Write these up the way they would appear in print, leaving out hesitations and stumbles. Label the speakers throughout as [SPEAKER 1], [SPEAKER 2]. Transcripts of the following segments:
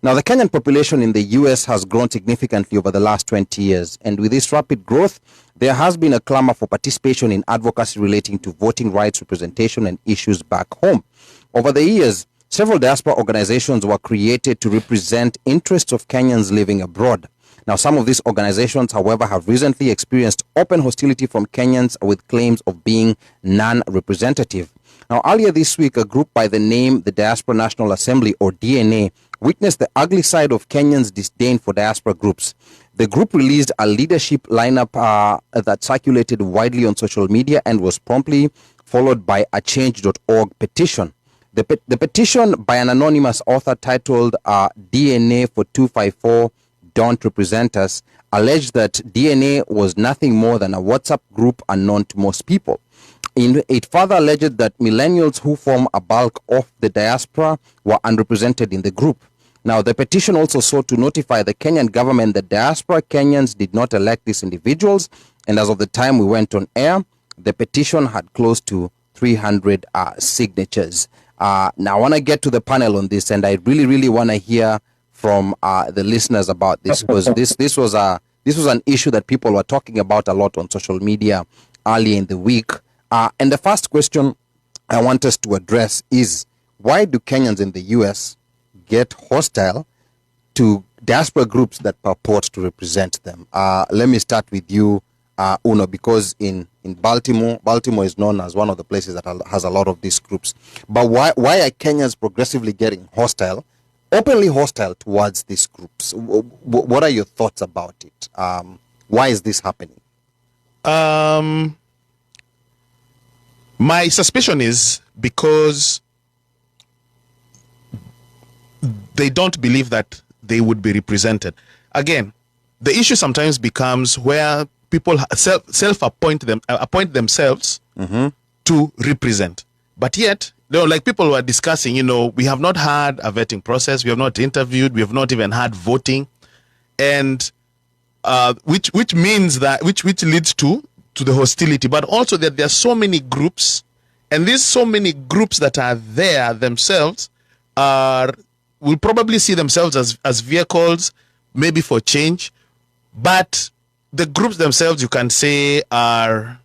[SPEAKER 1] Now, the Kenyan population in the US has grown significantly over the last 20 years. And with this rapid growth, there has been a clamor for participation in advocacy relating to voting rights, representation, and issues back home. Over the years, several diaspora organizations were created to represent interests of Kenyans living abroad. Now, some of these organizations, however, have recently experienced open hostility from Kenyans with claims of being non-representative. Now, earlier this week, a group by the name the Diaspora National Assembly, or DNA, witnessed the ugly side of Kenyans' disdain for diaspora groups. The group released a leadership lineup that circulated widely on social media and was promptly followed by a change.org petition. The petition by an anonymous author titled DNA for 254 Don't Represent Us alleged that DNA was nothing more than a WhatsApp group unknown to most people. It further alleged that millennials who form a bulk of the diaspora were unrepresented in the group. Now, the petition also sought to notify the Kenyan government that diaspora Kenyans did not elect these individuals, and as of the time we went on air, the petition had close to 300 signatures. Now, I want to get to the panel on this, and I really want to hear from the listeners about this, because this was an issue that people were talking about a lot on social media early in the week. And the first question I want us to address is, why do Kenyans in the U.S. get hostile to diaspora groups that purport to represent them? Let me start with you, Uno, because in Baltimore is known as one of the places that has a lot of these groups. But why are Kenyans progressively getting openly hostile towards these groups? What are your thoughts about it? Why is this happening?
[SPEAKER 2] My suspicion is because they don't believe that they would be represented. Again, the issue sometimes becomes where people appoint themselves to represent. But yet, like people were discussing, we have not had a vetting process, we have not interviewed, we have not even had voting, and which means that which leads to the hostility, but also that there are so many groups, and these so many groups that are there themselves will probably see themselves as vehicles, maybe for change, but the groups themselves, you can say, are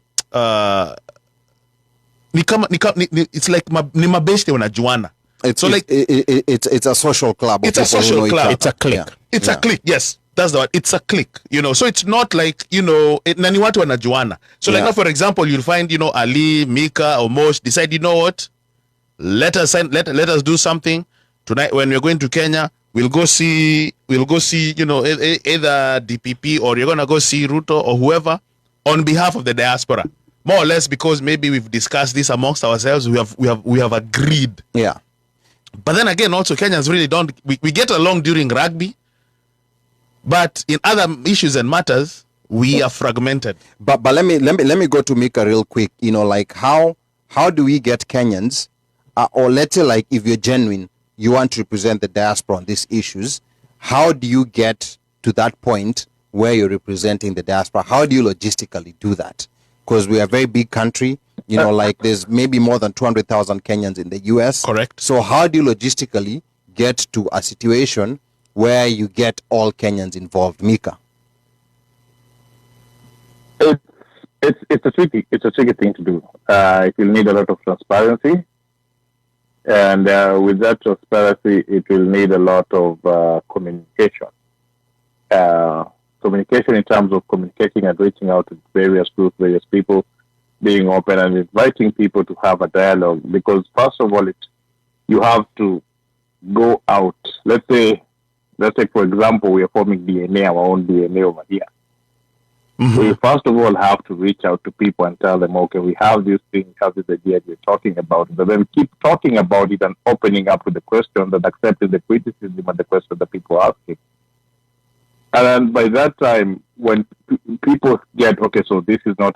[SPEAKER 2] it's like ni mabeshte wanajuana.
[SPEAKER 1] It's a social club.
[SPEAKER 2] It's a social club.
[SPEAKER 3] It's a clique.
[SPEAKER 1] Yeah.
[SPEAKER 2] It's a clique. Yes. That's the word. It's a clique, So it's not like, nani watu wanajuana. So like now, for example, you'll find, Ali, Mika, or Mosh decide, what? Let us do something tonight when we're going to Kenya. We'll go see, either DPP, or you're going to go see Ruto or whoever on behalf of the diaspora. More or less because maybe we've discussed this amongst ourselves. We have agreed.
[SPEAKER 1] Yeah.
[SPEAKER 2] But then again, also Kenyans really don't, we get along during rugby. But in other issues and matters, we are fragmented.
[SPEAKER 1] But let me go to Mika real quick. Like how do we get Kenyans, or let's say like if you're genuine, you want to represent the diaspora on these issues, how do you get to that point where you're representing the diaspora? How do you logistically do that? Because we are a very big country. Like there's maybe more than 200,000 Kenyans in the U.S.
[SPEAKER 2] Correct.
[SPEAKER 1] So how do you logistically get to a situation where you get all Kenyans involved, Mika?
[SPEAKER 4] It's a tricky thing to do. It will need a lot of transparency, and with that transparency, it will need a lot of communication. Communication in terms of communicating and reaching out to various groups, various people, being open and inviting people to have a dialogue. Because first of all, you have to go out. Let's say, for example, we are forming DNA, our own DNA over here. Mm-hmm. We first of all have to reach out to people and tell them, okay, we have this thing, we have this idea we're talking about it, but then keep talking about it and opening up to the questions and accepting the criticism and the questions that people are asking. And then by that time, when people get, okay, so this is not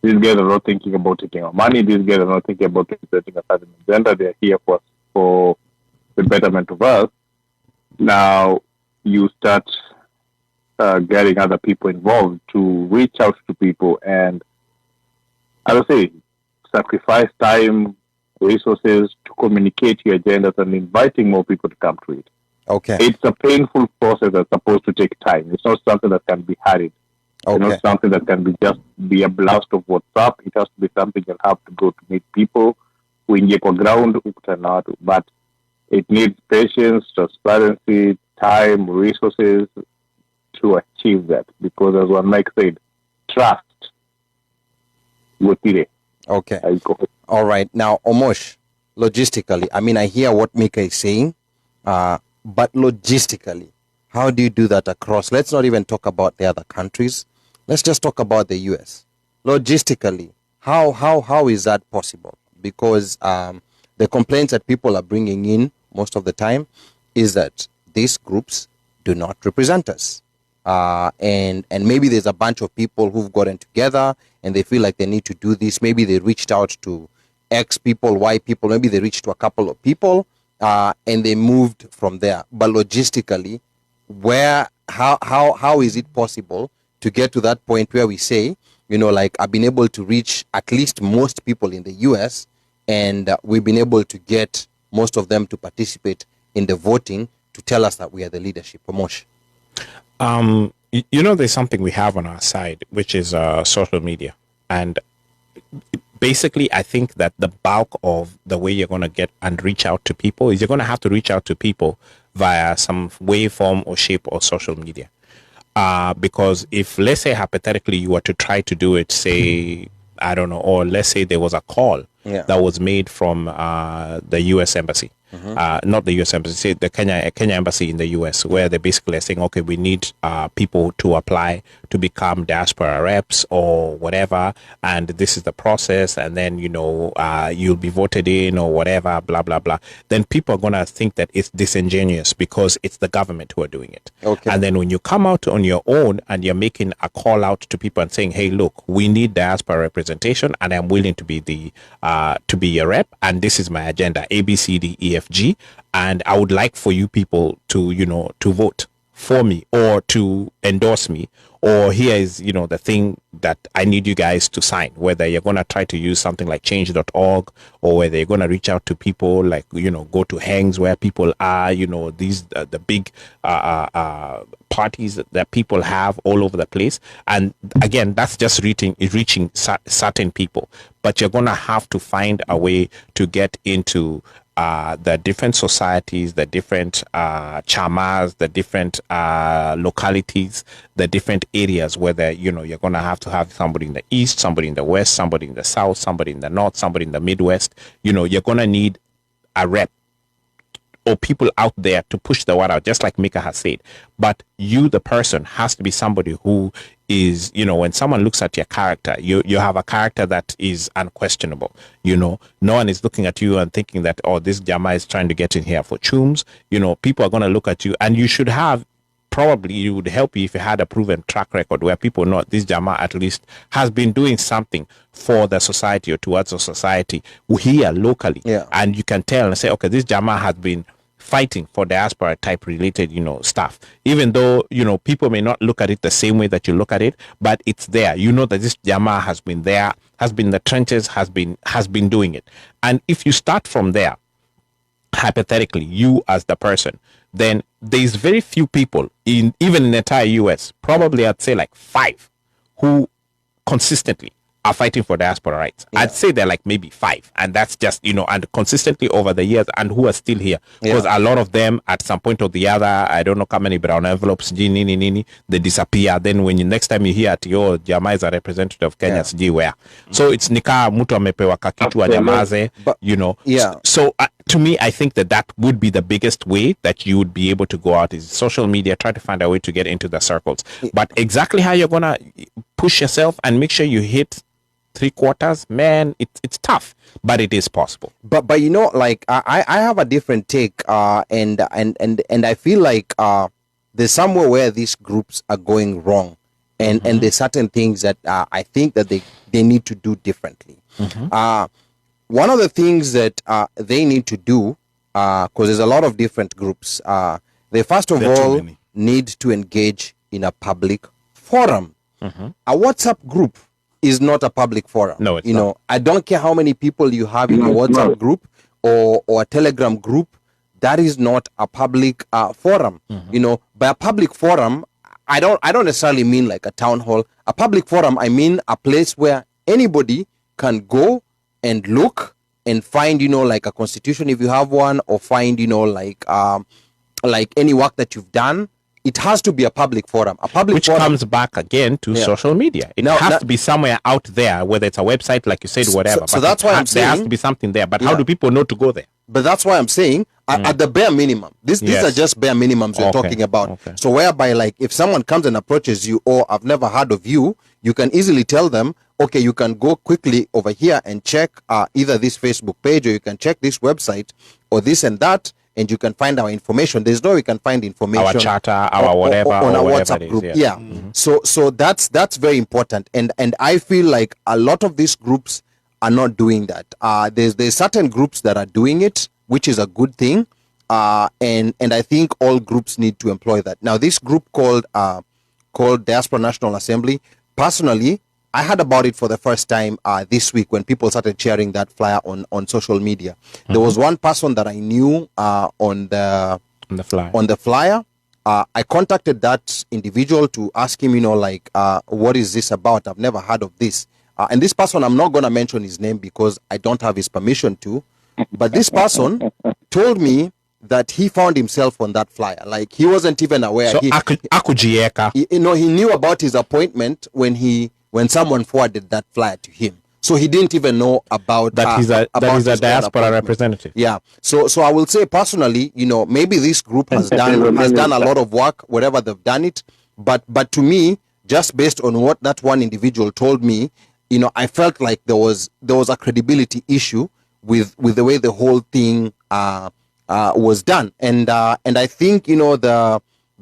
[SPEAKER 4] these guys are not thinking about taking our money, these guys are not thinking about setting a certain agenda, they're here for the betterment of us. Now you start getting other people involved to reach out to people and, as I say, sacrifice time, resources to communicate your agendas and inviting more people to come to it.
[SPEAKER 1] Okay.
[SPEAKER 4] It's a painful process that's supposed to take time. It's not something that can be hurried.
[SPEAKER 1] Okay.
[SPEAKER 4] It's not something that can be a blast of WhatsApp. It has to be something you'll have to go to meet people, kuingia kwa ground, ukutana na watu. But it needs patience, transparency, time, resources to achieve that. Because as OneMic said, trust.
[SPEAKER 1] Okay. All right. Now, Omosh, logistically, I mean, I hear what Mika is saying, but logistically, how do you do that across? Let's not even talk about the other countries. Let's just talk about the U.S. Logistically, how is that possible? Because the complaints that people are bringing in most of the time is that these groups do not represent us. And maybe there's a bunch of people who've gotten together and they feel like they need to do this. Maybe they reached out to X people, Y people. Maybe they reached to a couple of people and they moved from there. But logistically, how is it possible to get to that point where we say, you know, like I've been able to reach at least most people in the U.S. and we've been able to get most of them to participate in the voting to tell us that we are the leadership. Mosh.
[SPEAKER 3] You know, there's something we have on our side, which is social media. And basically, I think that the bulk of the way you're going to get and reach out to people is you're going to have to reach out to people via some way, form, or shape or social media. Because if, let's say, hypothetically, you were to try to do it, say, I don't know, or let's say there was a call that was made from the U.S. Embassy. Not the U.S. Embassy, the Kenya Embassy in the U.S., where they basically are saying, okay, we need people to apply to become diaspora reps or whatever, and this is the process, and then, you know, you'll be voted in or whatever, blah, blah, blah. Then people are going to think that it's disingenuous because it's the government who are doing it.
[SPEAKER 1] Okay.
[SPEAKER 3] And then when you come out on your own and you're making a call out to people and saying, hey, look, we need diaspora representation, and I'm willing to be a rep, and this is my agenda, A, B, C, D, E, F, G, and I would like for you people to, you know, to vote for me or to endorse me, or here is, you know, the thing that I need you guys to sign, whether you're going to try to use something like change.org or whether you're going to reach out to people like, you know, go to hangs where people are, you know, these the big parties that people have all over the place. And again, that's just reaching certain people, but you're going to have to find a way to get into the different societies, the different chamas, the different localities, the different areas, whether, you know, you're going to have somebody in the east, somebody in the west, somebody in the south, somebody in the north, somebody in the Midwest. You know, you're going to need a rep or people out there to push the word out, just like Mika has said. But you, the person, has to be somebody who is, you know, when someone looks at your character, you have a character that is unquestionable. You know, no one is looking at you and thinking that, oh, this Jama is trying to get in here for chums. You know, people are going to look at you, and you should have, probably it would help you if you had a proven track record where people know this Jama at least has been doing something for the society or towards the society here locally.
[SPEAKER 1] Yeah.
[SPEAKER 3] And you can tell and say, okay, this Jama has been fighting for diaspora type related, you know, stuff, even though, you know, people may not look at it the same way that you look at it, but it's there. You know that this Jama has been there, has been in the trenches, has been doing it. And if you start from there, hypothetically, you as the person, then there's very few people even in the entire US, probably I'd say like 5, who consistently are fighting for diaspora rights. Yeah. I'd say they're like maybe 5, and that's just, you know, and consistently over the years, and who are still here, because a lot of them at some point or the other, I don't know how many brown envelopes, they disappear. Then when next time you hear at your Jama is a representative of Kenyans, where, so it's nika mtu amepewa kakitu anyamaze, you know. So to me, I think that would be the biggest way that you would be able to go out is social media, try to find a way to get into the circles. But exactly how you're gonna push yourself and make sure you hit 3/4, man, it's tough, but it is possible.
[SPEAKER 1] But you know, like I have a different take, and I feel like there's somewhere where these groups are going wrong, and there's certain things that I think that they need to do differently. One of the things that they need to do, because there's a lot of different groups, they first of all need to engage in a public forum. A WhatsApp group is not a public forum.
[SPEAKER 3] No, it's
[SPEAKER 1] you
[SPEAKER 3] not.
[SPEAKER 1] know, I don't care how many people you have in a WhatsApp group or a Telegram group. that is not a public forum. You know, by a public forum, I don't necessarily mean like a town hall. A public forum, I mean a place where anybody can go and look and find, you know, like a constitution if you have one, or find, you know, like any work that you've done. It has to be a public forum. A public
[SPEAKER 3] Which
[SPEAKER 1] forum
[SPEAKER 3] comes back again to social media. It has to be somewhere out there, whether it's a website, like you said, whatever.
[SPEAKER 1] So that's why I'm saying
[SPEAKER 3] there has to be something there. But how do people know to go there?
[SPEAKER 1] But that's why I'm saying at the bare minimum. These are just bare minimums we're talking about.
[SPEAKER 3] Okay.
[SPEAKER 1] So whereby, like, if someone comes and approaches you, or I've never heard of you, you can easily tell them, okay, you can go quickly over here and check either this Facebook page, or you can check this website, or this and that, and you can find our information. There's no way you can find information.
[SPEAKER 3] Our charter, our whatever,
[SPEAKER 1] on our
[SPEAKER 3] whatever
[SPEAKER 1] WhatsApp group.
[SPEAKER 3] Is,
[SPEAKER 1] Yeah. So that's very important. And I feel like a lot of these groups are not doing that. There's certain groups that are doing it, which is a good thing. And I think all groups need to employ that. Now, this group called Diaspora National Assembly, personally, I heard about it for the first time this week when people started sharing that flyer on social media. There was one person that I knew on the flyer. I contacted that individual to ask him, you know, like, what is this about? I've never heard of this. And this person, I'm not going to mention his name because I don't have his permission to. But this person told me that he found himself on that flyer. Like, he wasn't even aware.
[SPEAKER 3] So,
[SPEAKER 1] he knew about his appointment when someone forwarded that flyer to him. So he didn't even know about
[SPEAKER 3] that. He's a diaspora representative.
[SPEAKER 1] Yeah. So I will say personally, you know, maybe this group has done a lot of work wherever they've done it. But to me, just based on what that one individual told me, you know, I felt like there was a credibility issue with the way the whole thing was done. And I think, you know, the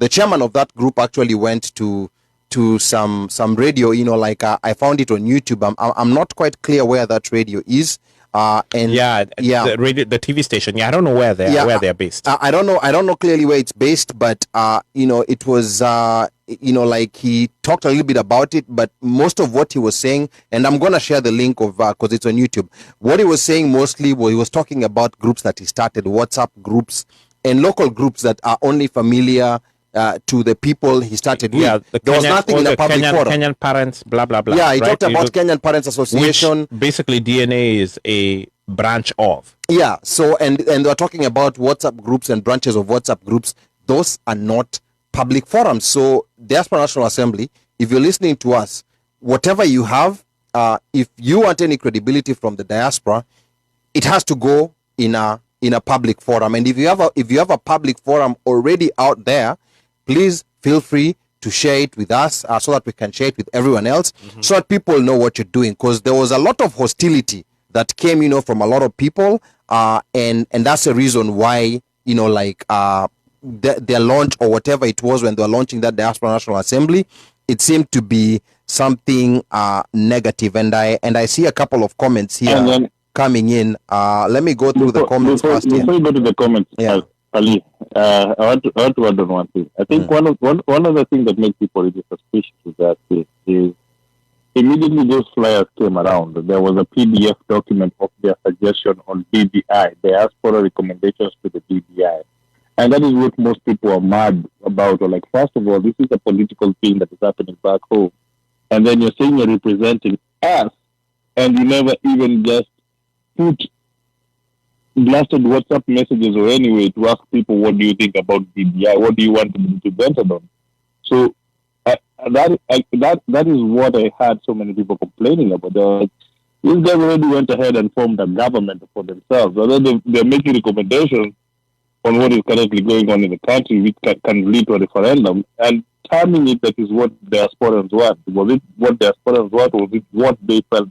[SPEAKER 1] chairman of that group actually went to some radio, you know, like I found it on YouTube. I'm not quite clear where that radio is. The radio, the TV station. Yeah, I don't know where they're based. I don't know clearly where it's based, but you know, it was you know, like, he talked a little bit about it, but most of what he was saying, and I'm gonna share the link of because it's on YouTube. What he was saying mostly was he was talking about groups that he started, WhatsApp groups and local groups that are only familiar to the people he started with. There was nothing in the public forum.
[SPEAKER 3] Kenyan Parents, blah blah blah.
[SPEAKER 1] Yeah, he talked about Kenyan Parents Association,
[SPEAKER 3] which basically DNA is a branch of.
[SPEAKER 1] Yeah. So and they're talking about WhatsApp groups and branches of WhatsApp groups. Those are not public forums. So Diaspora National Assembly, if you're listening to us, whatever you have, if you want any credibility from the diaspora, it has to go in a public forum. And if you have a public forum already out there, please feel free to share it with us so that we can share it with everyone else, so that people know what you're doing. Because there was a lot of hostility that came, you know, from a lot of people, and that's the reason why, you know, like their launch or whatever it was when they were launching that Diaspora National Assembly, it seemed to be something negative. And I see a couple of comments here coming in. Let me go through the comments first.
[SPEAKER 4] Before you go to the comments, Ali, I want to add on one thing. I think one of the things that makes people really suspicious of that is immediately those flyers came around, there was a PDF document of their suggestion on BBI, Diaspora Recommendations to the BBI. And that is what most people are mad about. Or like, first of all, this is a political thing that is happening back home. And then you're saying you're representing us, and you never even just put blasted WhatsApp messages or anyway to ask people, what do you think about BBI? What do you want to be represented on? So that is what I had so many people complaining about. They're like, these guys already went ahead and formed a government for themselves. Although they're making recommendations on what is currently going on in the country, which can lead to a referendum, and terming it that is what diasporans want. Was it what diasporans want, or was it what they felt